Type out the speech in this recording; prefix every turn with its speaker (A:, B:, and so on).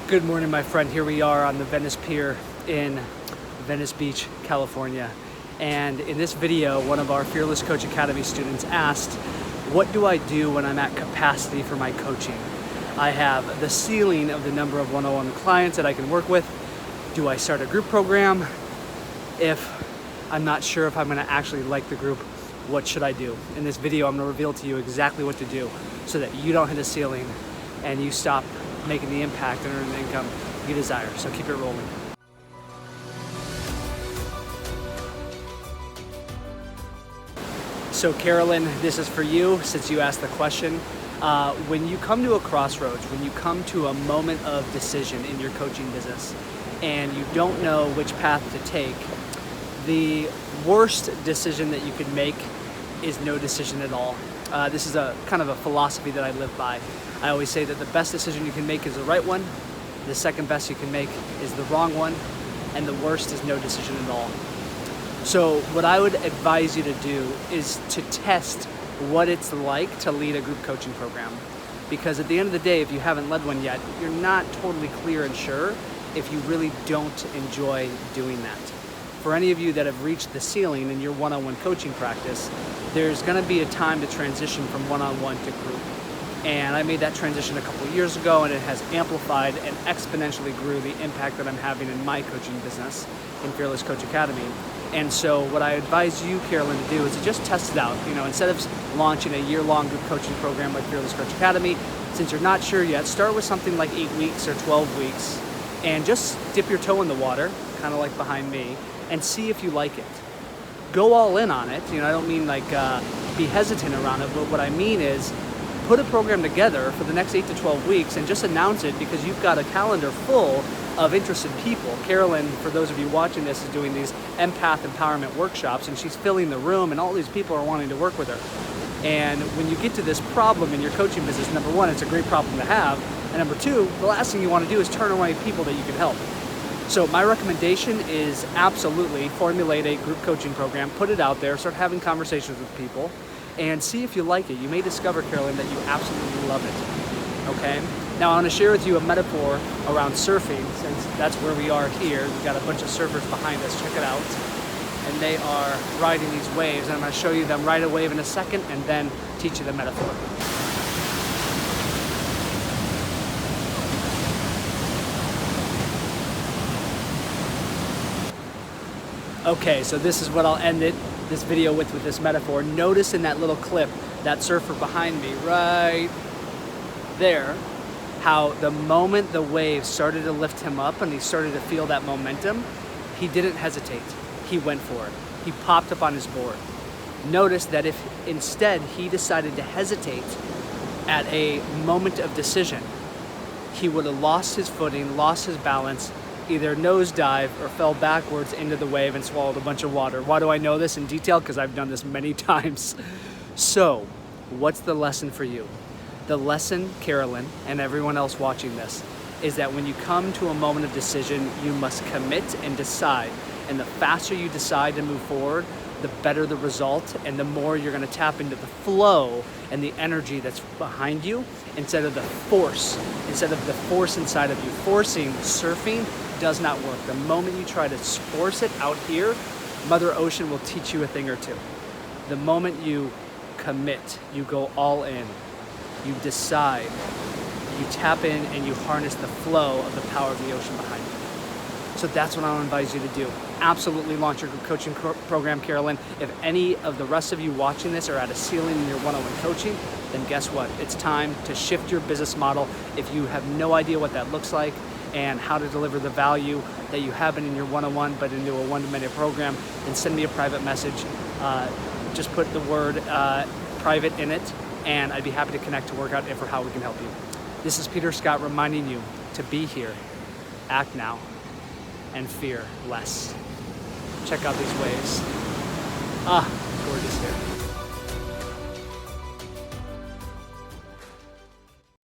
A: Good morning, my friend. Here we are on the Venice Pier in Venice Beach, California. And in this video, one of our Fearless Coach Academy students asked, what do I do when I'm at capacity for my coaching? I have the ceiling of the number of one-on-one clients that I can work with. Do I start a group program? If I'm not sure if I'm gonna actually like the group, what should I do? In this video, I'm gonna reveal to you exactly what to do so that you don't hit a ceiling and you stop making the impact and earning the income you desire. So keep it rolling. So Carolyn, this is for you since you asked the question. When you come to a crossroads, when you come to a moment of decision in your coaching business and you don't know which path to take, the worst decision that you could make is no decision at all. This is a kind of a philosophy that I live by. I always say that the best decision you can make is the right one, the second best you can make is the wrong one, and the worst is no decision at all. So what I would advise you to do is to test what it's like to lead a group coaching program. Because at the end of the day, if you haven't led one yet, you're not totally clear and sure if you really don't enjoy doing that. For any of you that have reached the ceiling in your one-on-one coaching practice, there's gonna be a time to transition from one-on-one to group. And I made that transition a couple of years ago, and it has amplified and exponentially grew the impact that I'm having in my coaching business in Fearless Coach Academy. And so what I advise you, Carolyn, to do is to just test it out. Instead of launching a year-long group coaching program like Fearless Coach Academy, since you're not sure yet, start with something like 8 weeks or 12 weeks and just dip your toe in the water, kind of like behind me, and see if you like it. Go all in on it. I don't mean like be hesitant around it, but what I mean is put a program together for the next 8 to 12 weeks and just announce it because you've got a calendar full of interested people. Carolyn, for those of you watching this, is doing these empath empowerment workshops, and she's filling the room, and all these people are wanting to work with her. And when you get to this problem in your coaching business, number one, it's a great problem to have, and number two, the last thing you want to do is turn away people that you can help. So my recommendation is absolutely formulate a group coaching program, put it out there, start having conversations with people, and see if you like it. You may discover, Carolyn, that you absolutely love it, okay? Now I want to share with you a metaphor around surfing, since that's where we are here. We've got a bunch of surfers behind us, check it out. And they are riding these waves, and I'm going to show you them ride a wave in a second and then teach you the metaphor. Okay, so this is what I'll end this video with this metaphor. Notice in that little clip, that surfer behind me, right there, how the moment the wave started to lift him up and he started to feel that momentum, he didn't hesitate. He went for it. He popped up on his board. Notice that if instead he decided to hesitate at a moment of decision, he would have lost his footing, lost his balance, either nosedive or fell backwards into the wave and swallowed a bunch of water. Why do I know this in detail? Because I've done this many times. So, what's the lesson for you? The lesson, Carolyn, and everyone else watching this, is that when you come to a moment of decision, you must commit and decide. And the faster you decide to move forward, the better the result, and the more you're gonna tap into the flow and the energy that's behind you instead of the force inside of you. Forcing surfing does not work. The moment you try to force it out here, Mother Ocean will teach you a thing or two. The moment you commit, you go all in, you decide, you tap in and you harness the flow of the power of the ocean behind you. So that's what I would advise you to do. Absolutely launch your group coaching program, Carolyn. If any of the rest of you watching this are at a ceiling in your one-on-one coaching, then guess what? It's time to shift your business model. If you have no idea what that looks like and how to deliver the value that you have in your one-on-one but into a one-to-many program, then send me a private message. Just put the word private in it, and I'd be happy to connect to work out if or how we can help you. This is Peter Scott reminding you to be here, act now, and fear less. Check out these waves. Gorgeous here.